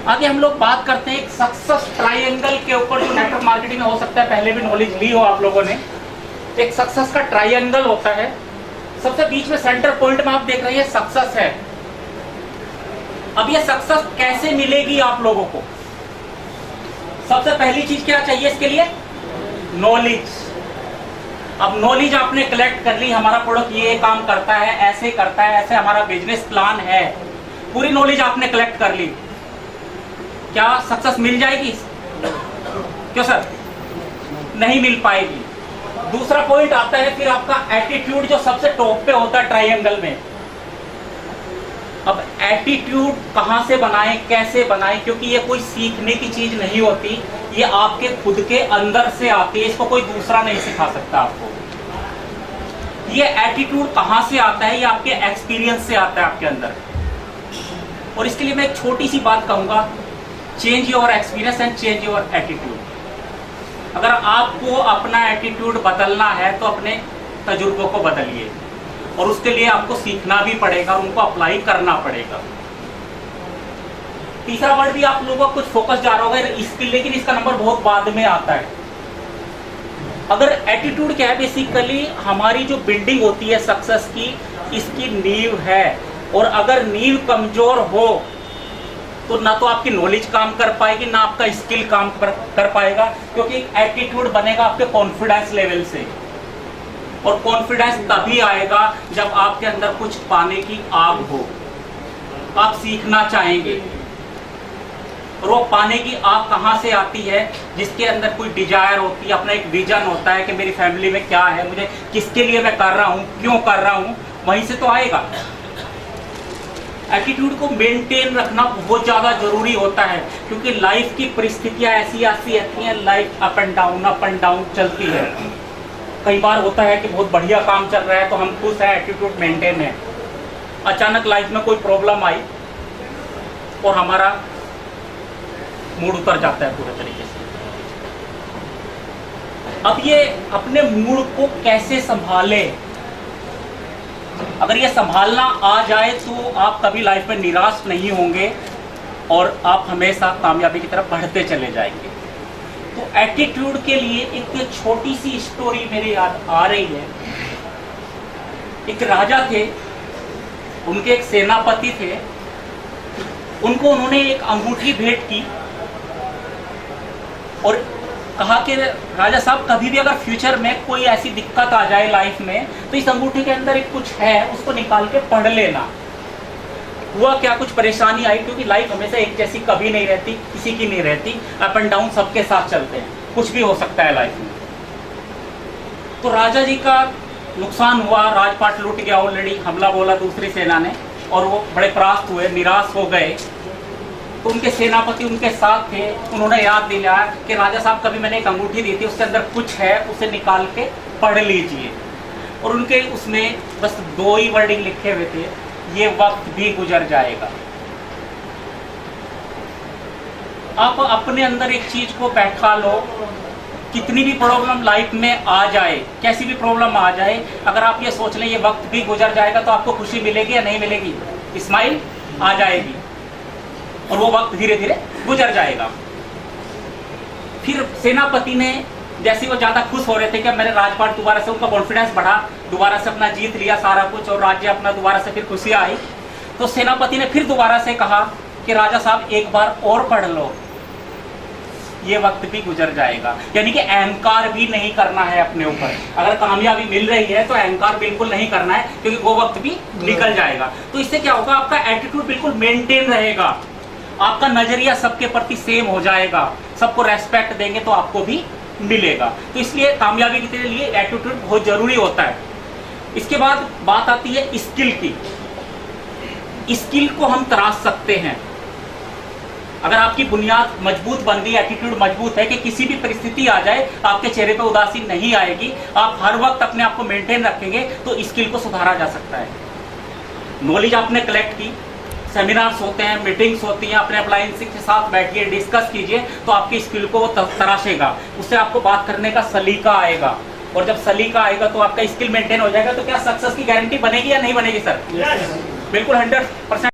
आगे हम लोग बात करते हैं एक सक्सेस ट्रायंगल के ऊपर, जो नेटवर्क मार्केटिंग में हो सकता है पहले भी नॉलेज ली हो आप लोगों ने। एक सक्सेस का ट्रायंगल होता है, सबसे बीच में सेंटर पॉइंट में आप देख रहे हैं सक्सेस है। अब ये सक्सेस कैसे मिलेगी आप लोगों को? सबसे पहली चीज क्या चाहिए इसके लिए? नॉलेज। अब नॉलेज आपने कलेक्ट कर ली, हमारा प्रोडक्ट ये काम करता है, ऐसे करता है, ऐसे हमारा बिजनेस प्लान है, पूरी नॉलेज आपने कलेक्ट कर ली, क्या सक्सेस मिल जाएगी? क्यों सर? नहीं मिल पाएगी। दूसरा पॉइंट आता है फिर आपका एटीट्यूड, जो सबसे टॉप पे होता है ट्रायंगल में। अब एटीट्यूड कहां से बनाएं, कैसे बनाएं? क्योंकि ये कोई सीखने की चीज नहीं होती, ये आपके खुद के अंदर से आती है, इसको कोई दूसरा नहीं सिखा सकता आपको। ये एटीट्यूड कहां से आता है? ये आपके एक्सपीरियंस से आता है आपके अंदर। और इसके लिए मैं एक छोटी सी बात कहूंगा, change your experience and change your attitude. अगर आपको अपना एटीट्यूड बदलना है तो अपने तजुर्बों को बदलिए, और उसके लिए आपको सीखना भी पड़ेगा, उनको अप्लाई करना पड़ेगा। तीसरा वर्ड भी आप लोगों का कुछ फोकस जा रहा होगा स्किल, लेकिन इसका नंबर बहुत बाद में आता है। अगर एटीट्यूड क्या है, बेसिकली हमारी जो बिल्डिंग होती है सक्सेस की, इसकी नींव है। और अगर नींव कमजोर हो तो ना तो आपकी नॉलेज काम कर पाएगी, ना आपका स्किल काम कर पाएगा, क्योंकि एटीट्यूड बनेगा आपके कॉन्फिडेंस लेवल से। और कॉन्फिडेंस तभी आएगा जब आपके अंदर कुछ पाने की आग हो, आप सीखना चाहेंगे। और वो पाने की आग कहां से आती है? जिसके अंदर कोई डिजायर होती है, अपना एक विजन होता है कि मेरी फैमिली में क्या है, मुझे किसके लिए मैं कर रहा हूं, क्यों कर रहा हूं, वहीं से तो आएगा। एटीट्यूड को मेंटेन रखना बहुत ज्यादा जरूरी होता है, क्योंकि लाइफ की परिस्थितियां ऐसी आती हैं, लाइफ अप एंड डाउन चलती है। कई बार होता है कि बहुत बढ़िया काम चल रहा है तो हम खुश हैं, एटीट्यूड मेंटेन है। अचानक लाइफ में कोई प्रॉब्लम आई और हमारा मूड उतर जाता है पूरे तरीके से। अब ये अपने मूड को कैसे संभाले? अगर ये संभालना आ जाए तो आप कभी लाइफ में निराश नहीं होंगे और आप हमेशा कामयाबी की तरफ बढ़ते चले जाएंगे। तो एटीट्यूड के लिए एक छोटी सी स्टोरी मेरे याद आ रही है। एक राजा थे, उनके एक सेनापति थे, उनको उन्होंने एक अंगूठी भेंट की और कहा कि राजा साहब, कभी भी अगर फ्यूचर में कोई ऐसी दिक्कत आ जाए लाइफ में तो इस अंगूठी के अंदर एक कुछ है, उसको निकाल के पढ़ लेना। हुआ क्या, कुछ परेशानी आई, क्योंकि लाइफ हमेशा एक जैसी कभी नहीं रहती, किसी की नहीं रहती, अप एंड डाउन सबके साथ चलते हैं, कुछ भी हो सकता है लाइफ में। तो राजा जी का नुकसान हुआ, राजपाट लूट गया ऑलरेडी, हमला बोला दूसरी सेना ने, और वो बड़े परास्त हुए, निराश हो गए। तो उनके सेनापति उनके साथ थे, उन्होंने याद दिलाया कि राजा साहब, कभी मैंने एक अंगूठी दी थी, उसके अंदर कुछ है, उसे निकाल के पढ़ लीजिए। और उनके उसमें बस 2 ही वर्डिंग लिखे हुए थे, ये वक्त भी गुजर जाएगा। आप अपने अंदर एक चीज को बैठा लो, कितनी भी प्रॉब्लम लाइफ में आ जाए, कैसी भी प्रॉब्लम आ जाए, अगर आप ये सोच लें ये वक्त भी गुजर जाएगा, तो आपको खुशी मिलेगी या नहीं मिलेगी? स्माइल आ जाएगी और वो वक्त धीरे धीरे गुजर जाएगा। फिर सेनापति ने, जैसे वो ज्यादा खुश हो रहे थे कि मैंने राजपाट दोबारा से, उनका कॉन्फिडेंस बढ़ा, दोबारा से अपना जीत लिया सारा कुछ और राज्य अपना, दोबारा से फिर खुशियां आई। तो सेनापति ने फिर दोबारा से कहा कि राजा साहब, एक बार और पढ़ लो, ये वक्त भी गुजर जाएगा। यानी कि अहंकार भी नहीं करना है अपने ऊपर। अगर कामयाबी मिल रही है तो अहंकार बिल्कुल नहीं करना है, क्योंकि वो वक्त भी निकल जाएगा। तो इससे क्या होगा, आपका एटीट्यूड बिल्कुल मेंटेन रहेगा, आपका नजरिया सबके प्रति सेम हो जाएगा, सबको रेस्पेक्ट देंगे तो आपको भी मिलेगा। तो इसलिए कामयाबी के लिए एटीट्यूड बहुत जरूरी होता है। इसके बाद बात आती है स्किल की। स्किल को हम तराश सकते हैं अगर आपकी बुनियाद मजबूत बन गई, एटीट्यूड मजबूत है कि किसी भी परिस्थिति आ जाए आपके चेहरे पर उदासी नहीं आएगी, आप हर वक्त अपने आप को मेंटेन रखेंगे, तो स्किल को सुधारा जा सकता है। नॉलेज आपने कलेक्ट की, सेमिनार्स होते हैं, मीटिंग्स होती हैं, अपने अप्लायंस के साथ बैठिए, डिस्कस कीजिए, तो आपकी स्किल को वो तराशेगा, उससे आपको बात करने का सलीका आएगा, और जब सलीका आएगा तो आपका स्किल मेंटेन हो जाएगा। तो क्या सक्सेस की गारंटी बनेगी या नहीं बनेगी सर? बिल्कुल 100%।